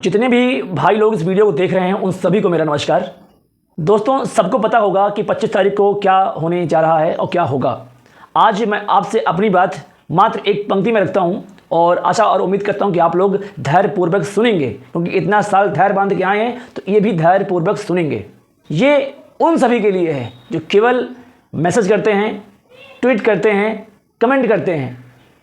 जितने भी भाई लोग इस वीडियो को देख रहे हैं उन सभी को मेरा नमस्कार। दोस्तों, सबको पता होगा कि 25 तारीख को क्या होने जा रहा है और क्या होगा। आज मैं आपसे अपनी बात मात्र एक पंक्ति में रखता हूं और आशा और उम्मीद करता हूं कि आप लोग धैर्यपूर्वक सुनेंगे, क्योंकि इतना साल धैर्य बांध के आए हैं तो ये भी धैर्यपूर्वक सुनेंगे। ये उन सभी के लिए है जो केवल मैसेज करते हैं, ट्वीट करते हैं, कमेंट करते हैं।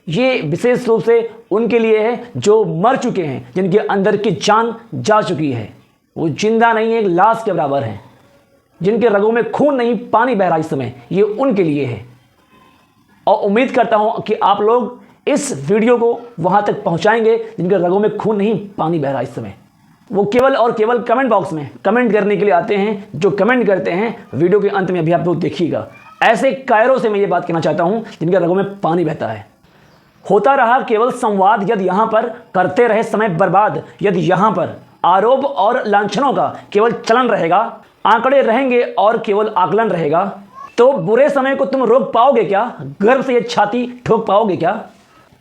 ये विशेष रूप से उनके लिए है जो मर चुके हैं, जिनके अंदर की जान जा चुकी है, वो जिंदा नहीं है, एक लाश के बराबर हैं, जिनके रगों में खून नहीं पानी बह रहा इस समय, ये उनके लिए है। और उम्मीद करता हूं कि आप लोग इस वीडियो को वहां तक पहुंचाएंगे जिनके रगों में खून नहीं पानी बह रहा इस समय। वो केवल और केवल कमेंट बॉक्स में कमेंट करने के लिए आते हैं। जो कमेंट करते हैं वीडियो के अंत में अभी आप लोग देखिएगा। ऐसे कायरों से मैं ये बात कहना चाहता हूं जिनके रगों में पानी बहता है। होता रहा केवल संवाद यदि यहाँ पर, करते रहे समय बर्बाद यदि यहाँ पर, आरोप और लांछनों का केवल चलन रहेगा, आंकड़े रहेंगे और केवल आकलन रहेगा, तो बुरे समय को तुम रोक पाओगे क्या? गर्व से ये छाती ठोक पाओगे क्या?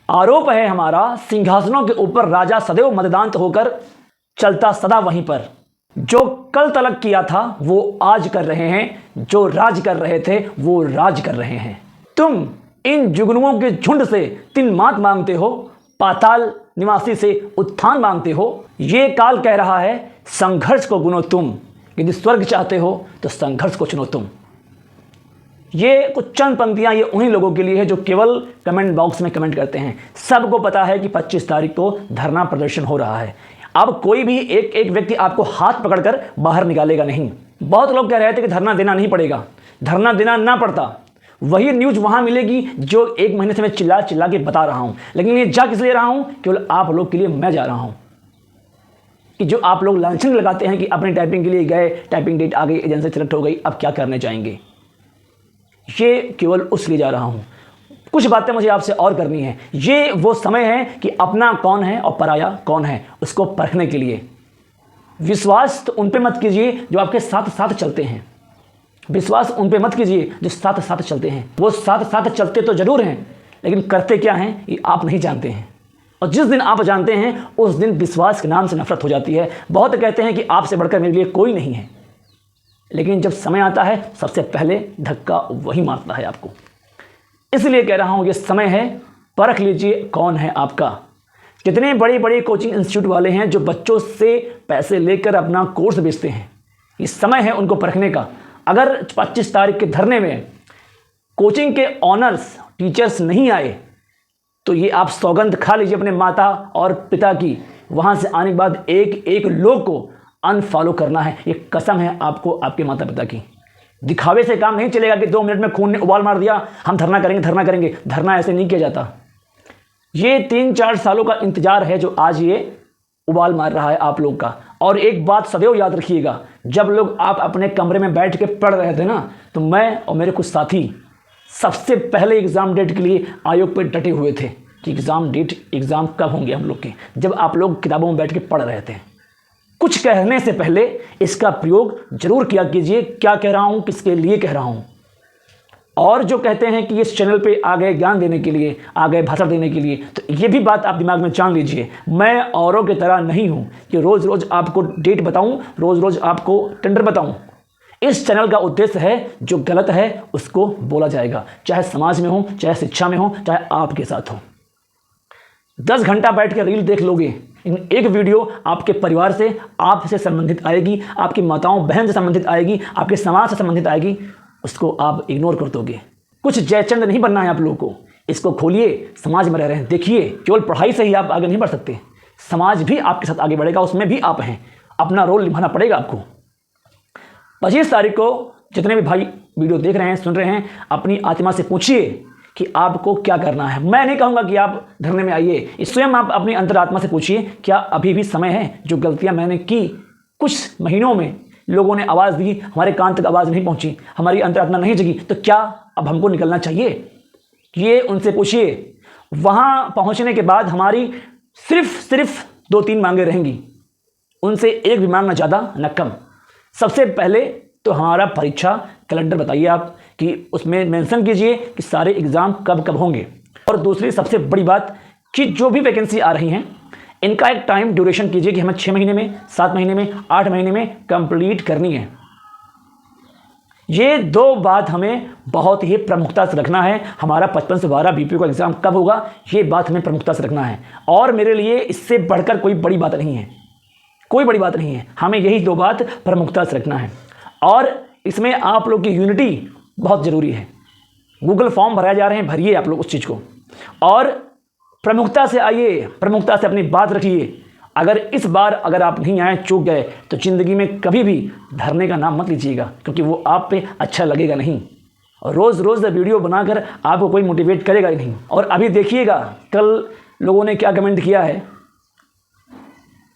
आरोप है हमारा सिंहासनों के ऊपर राजा सदैव मददांत होकर चलता सदा वहीं पर। जो कल तलक किया था वो आज कर रहे हैं, जो राज कर रहे थे वो राज कर रहे हैं। तुम इन जुगनुओं के झुंड से तीन मात मांगते हो, पाताल निवासी से उत्थान मांगते हो। ये काल कह रहा है संघर्ष को गुनो तुम, यदि स्वर्ग चाहते हो तो संघर्ष को चुनो तुम। ये कुछ चंद पंक्तियां ये उन्हीं लोगों के लिए है जो केवल कमेंट बॉक्स में कमेंट करते हैं। सबको पता है कि 25 तारीख को धरना प्रदर्शन हो रहा है। अब कोई भी एक एक व्यक्ति आपको हाथ पकड़कर बाहर निकालेगा नहीं। बहुत लोग कह रहे थे कि धरना देना नहीं पड़ेगा, धरना देना ना पड़ता, वही न्यूज वहां मिलेगी जो एक महीने से मैं चिल्ला चिल्ला के बता रहा हूं। लेकिन ये जा किस लिए रहा हूं? केवल आप लोग के लिए मैं जा रहा हूं कि जो आप लोग लांछन लगाते हैं कि अपनी टाइपिंग के लिए गए, टाइपिंग डेट आ गई, एजेंसी सेलेक्ट हो गई, अब क्या करने जाएंगे, ये केवल उस लिए जा रहा हूं। कुछ बातें मुझे आपसे और करनी है। ये वो समय है कि अपना कौन है और पराया कौन है उसको परखने के लिए। विश्वास तो उन पे मत कीजिए जो आपके साथ साथ चलते हैं, विश्वास उन पे मत कीजिए जो साथ साथ चलते हैं। वो साथ साथ चलते तो जरूर हैं, लेकिन करते क्या हैं ये आप नहीं जानते हैं। और जिस दिन आप जानते हैं उस दिन विश्वास के नाम से नफरत हो जाती है। बहुत कहते हैं कि आपसे बढ़कर मेरे लिए कोई नहीं है, लेकिन जब समय आता है सबसे पहले धक्का वही मारता है आपको। इसलिए कह रहा हूं ये समय है, परख लीजिए कौन है आपका। कितने बड़े बड़े कोचिंग इंस्टीट्यूट वाले हैं जो बच्चों से पैसे लेकर अपना कोर्स बेचते हैं। ये समय है उनको परखने का। अगर 25 तारीख के धरने में कोचिंग के ऑनर्स टीचर्स नहीं आए तो ये आप सौगंध खा लीजिए अपने माता और पिता की। वहां से आने के बाद एक एक लोग को अनफॉलो करना है, ये कसम है आपको आपके माता पिता की। दिखावे से काम नहीं चलेगा कि 2 मिनट में खून ने उबाल मार दिया, हम धरना करेंगे धरना करेंगे। धरना ऐसे नहीं किया जाता। ये 3-4 सालों का इंतजार है जो आज ये उबाल मार रहा है आप लोग का। और एक बात सदैव याद रखिएगा, जब लोग आप अपने कमरे में बैठ के पढ़ रहे थे ना, तो मैं और मेरे कुछ साथी सबसे पहले एग्ज़ाम डेट के लिए आयोग पर डटे हुए थे कि एग्ज़ाम कब होंगे हम लोग के, जब आप लोग किताबों में बैठ के पढ़ रहे थे। कुछ कहने से पहले इसका प्रयोग जरूर किया कीजिए, क्या कह रहा हूँ, किसके लिए कह रहा हूँ। और जो कहते हैं कि इस चैनल पे आ गए ज्ञान देने के लिए, आ गए भाषण देने के लिए, तो ये भी बात आप दिमाग में जान लीजिए। मैं औरों की तरह नहीं हूं कि रोज़ रोज़ आपको डेट बताऊं, रोज़ रोज़ आपको टेंडर बताऊं। इस चैनल का उद्देश्य है जो गलत है उसको बोला जाएगा, चाहे समाज में हो, चाहे शिक्षा में हो, चाहे आपके साथ हो। 10 घंटा बैठ के रील देख लोगे, इन एक वीडियो आपके परिवार से, आपसे संबंधित आएगी, आपकी माताओं बहन से संबंधित आएगी, आपके समाज से संबंधित आएगी, उसको आप इग्नोर कर दोगे। कुछ जयचंद नहीं बनना है आप लोगों को। इसको खोलिए, समाज में रह रहे हैं, देखिए केवल पढ़ाई से ही आप आगे नहीं बढ़ सकते, समाज भी आपके साथ आगे बढ़ेगा, उसमें भी आप हैं, अपना रोल निभाना पड़ेगा आपको। 25 तारीख को जितने भी भाई वीडियो देख रहे हैं, सुन रहे हैं, अपनी आत्मा से पूछिए कि आपको क्या करना है। मैं नहीं कहूँगा कि आप धरने में आइए, स्वयं आप अपनी अंतरात्मा से पूछिए क्या अभी भी समय है। जो गलतियाँ मैंने की, कुछ महीनों में लोगों ने आवाज़ दी, हमारे कान तक आवाज़ नहीं पहुंची, हमारी अंतरात्मा नहीं जगी, तो क्या अब हमको निकलना चाहिए? ये उनसे पूछिए। वहां पहुंचने के बाद हमारी सिर्फ 2-3 मांगे रहेंगी, उनसे एक भी मांग ना ज़्यादा न कम। सबसे पहले तो हमारा परीक्षा कैलेंडर बताइए आप, कि उसमें मेंशन कीजिए कि सारे एग्ज़ाम कब कब होंगे। और दूसरी सबसे बड़ी बात कि जो भी वैकेंसी आ रही हैं इनका एक टाइम ड्यूरेशन कीजिए कि हमें 6 महीने में, 7 महीने में, 8 महीने में कंप्लीट करनी है। ये 2 बात हमें बहुत ही प्रमुखता से रखना है। हमारा 55 से 12 बीपीओ का एग्ज़ाम कब होगा, ये बात हमें प्रमुखता से रखना है। और मेरे लिए इससे बढ़कर कोई बड़ी बात नहीं है, कोई बड़ी बात नहीं है। हमें यही 2 बात प्रमुखता से रखना है। और इसमें आप लोग की यूनिटी बहुत ज़रूरी है। गूगल फॉर्म भराए जा रहे हैं, भरिए आप लोग उस चीज़ को, और प्रमुखता से आइए, प्रमुखता से अपनी बात रखिए। अगर इस बार अगर आप नहीं आए, चूक गए, तो ज़िंदगी में कभी भी धरने का नाम मत लीजिएगा, क्योंकि वो आप पे अच्छा लगेगा नहीं। और रोज़ रोज़ वीडियो बनाकर आपको कोई मोटिवेट करेगा ही नहीं। और अभी देखिएगा कल लोगों ने क्या कमेंट किया है,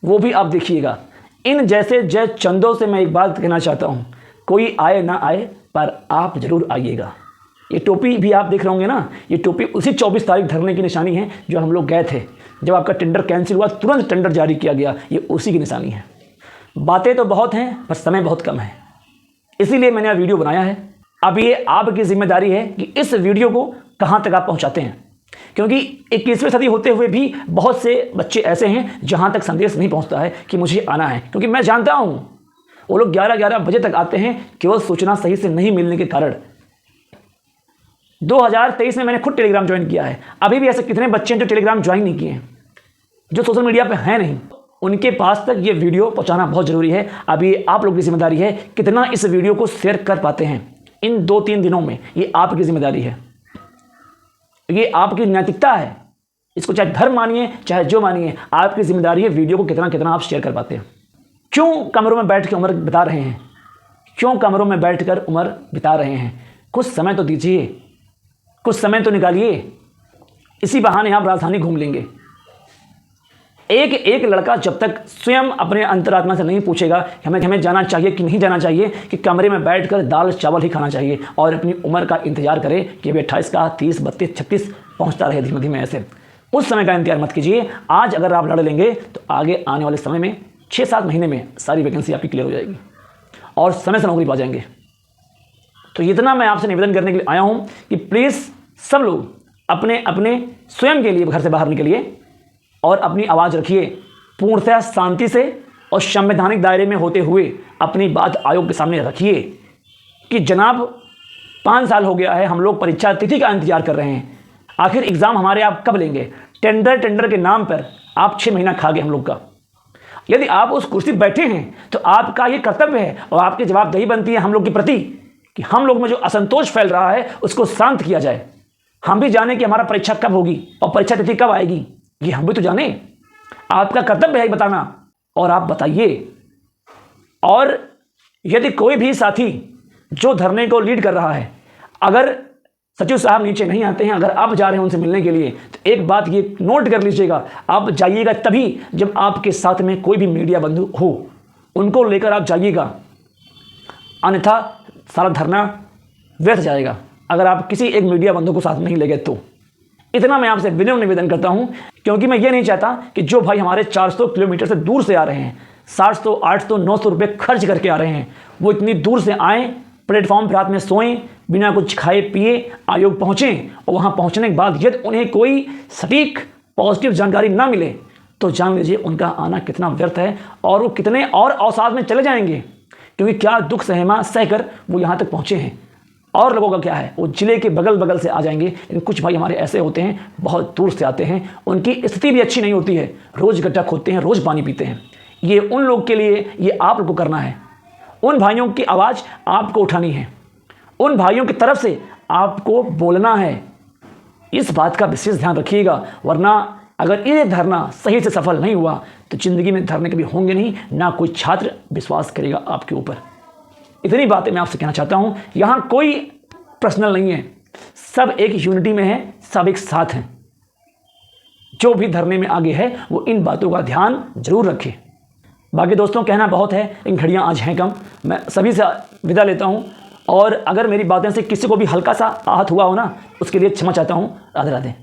वो भी आप देखिएगा। इन जैसे जय चंदों से मैं एक बात कहना चाहता हूँ, कोई आए ना आए पर आप ज़रूर आइएगा। ये टोपी भी आप देख रहे होंगे ना, ये टोपी उसी 24 तारीख धरने की निशानी है जो हम लोग गए थे। जब आपका टेंडर कैंसिल हुआ, तुरंत टेंडर जारी किया गया, ये उसी की निशानी है। बातें तो बहुत हैं पर समय बहुत कम है, इसीलिए मैंने यह वीडियो बनाया है। अब ये आपकी जिम्मेदारी है कि इस वीडियो को कहाँ तक आप पहुँचाते हैं, क्योंकि 21वीं सदी होते हुए भी बहुत से बच्चे ऐसे हैं जहाँ तक संदेश नहीं पहुँचता है कि मुझे आना है। क्योंकि मैं जानता हूँ वो लोग 11-11 बजे तक आते हैं, केवल सूचना सही से नहीं मिलने के कारण। 2023 में मैंने खुद टेलीग्राम ज्वाइन किया है। अभी भी ऐसे कितने बच्चे हैं जो टेलीग्राम ज्वाइन नहीं किए हैं, जो सोशल मीडिया पे हैं नहीं, उनके पास तक ये वीडियो पहुंचाना बहुत ज़रूरी है। अभी आप लोग की जिम्मेदारी है कितना इस वीडियो को शेयर कर पाते हैं इन 2-3 दिनों में। ये आपकी जिम्मेदारी है, ये आपकी नैतिकता है। इसको चाहे धर्म मानिए चाहे जो मानिए, आपकी जिम्मेदारी है वीडियो को कितना कितना आप शेयर कर पाते हैं। क्यों कमरों में बैठ कर उम्र बिता रहे हैं, क्यों कमरों में बैठ कर उम्र बिता रहे हैं? कुछ समय तो दीजिए, कुछ समय तो निकालिए। इसी बहाने आप राजधानी घूम लेंगे। एक एक लड़का जब तक स्वयं अपने अंतरात्मा से नहीं पूछेगा कि हमें जाना चाहिए कि नहीं जाना चाहिए, कि कमरे में बैठकर दाल चावल ही खाना चाहिए और अपनी उम्र का इंतजार करे कि अभी 28 का 30, 32, 36 पहुंचता रहे धीमे धीमे, ऐसे उस समय का इंतजार मत कीजिए। आज अगर आप लड़ लेंगे तो आगे आने वाले समय में 6-7 महीने में सारी वैकेंसी आपकी क्लियर हो जाएगी और समय से नौकरी पा जाएंगे। तो इतना मैं आपसे निवेदन करने के लिए आया हूँ कि प्लीज़ सब लोग अपने अपने स्वयं के लिए घर से बाहर निकलिए और अपनी आवाज़ रखिए पूर्णतः शांति से और संवैधानिक दायरे में होते हुए अपनी बात आयोग के सामने रखिए कि जनाब 5 साल हो गया है, हम लोग परीक्षा तिथि का इंतजार कर रहे हैं, आखिर एग्ज़ाम हमारे आप कब लेंगे? टेंडर के नाम पर आप 6 महीना खा गए हम लोग का। यदि आप उस कुर्सी पर बैठे हैं तो आपका ये कर्तव्य है और आपकी जवाबदेही बनती है हम लोग के प्रति कि हम लोग में जो असंतोष फैल रहा है उसको शांत किया जाए। हम भी जाने कि हमारा परीक्षा कब होगी और परीक्षा तिथि कब आएगी, ये हम भी तो जाने। आपका कर्तव्य है बताना और आप बताइए। और यदि कोई भी साथी जो धरने को लीड कर रहा है, अगर सचिव साहब नीचे नहीं आते हैं, अगर आप जा रहे हैं उनसे मिलने के लिए, तो एक बात ये नोट कर लीजिएगा, आप जाइएगा तभी जब आपके साथ में कोई भी मीडिया बंधु हो, उनको लेकर आप जाइएगा, अन्यथा सारा धरना व्यर्थ जाएगा अगर आप किसी एक मीडिया बंधु को साथ नहीं ले गए तो। इतना मैं आपसे विनम्र निवेदन करता हूं, क्योंकि मैं ये नहीं चाहता कि जो भाई हमारे 400 किलोमीटर से दूर से आ रहे हैं, 700, 800, 900 रुपये खर्च करके आ रहे हैं, वो इतनी दूर से आएँ, प्लेटफॉर्म पर रात में सोएं, बिना कुछ खाए पिए आयोग पहुँचें और वहाँ पहुँचने के बाद यदि उन्हें कोई सटीक पॉजिटिव जानकारी ना मिले तो जान लीजिए उनका आना कितना व्यर्थ है और वो कितने और अवसाद में चले जाएंगे। क्योंकि क्या दुख सहमा सहकर वो यहाँ तक पहुँचे हैं। और लोगों का क्या है, वो जिले के बगल से आ जाएंगे। लेकिन कुछ भाई हमारे ऐसे होते हैं, बहुत दूर से आते हैं, उनकी स्थिति भी अच्छी नहीं होती है, रोज़ गड्ढा खोदते हैं, रोज़ पानी पीते हैं। ये उन लोग के लिए ये आप लोग को करना है, उन भाइयों की आवाज़ आपको उठानी है, उन भाइयों की तरफ से आपको बोलना है। इस बात का विशेष ध्यान रखिएगा, वरना अगर ये धरना सही से सफल नहीं हुआ तो ज़िंदगी में धरने कभी होंगे नहीं, ना कोई छात्र विश्वास करेगा आपके ऊपर। इतनी बातें मैं आपसे कहना चाहता हूँ। यहाँ कोई पर्सनल नहीं है, सब एक यूनिटी में है, सब एक साथ हैं। जो भी धरने में आगे है वो इन बातों का ध्यान जरूर रखे। बाकी दोस्तों कहना बहुत है, इन घड़ियाँ आज हैं कम। मैं सभी से विदा लेता हूँ और अगर मेरी बातें से किसी को भी हल्का सा आहत हुआ हो ना, उसके लिए क्षमा चाहता हूँ। राधे राधे।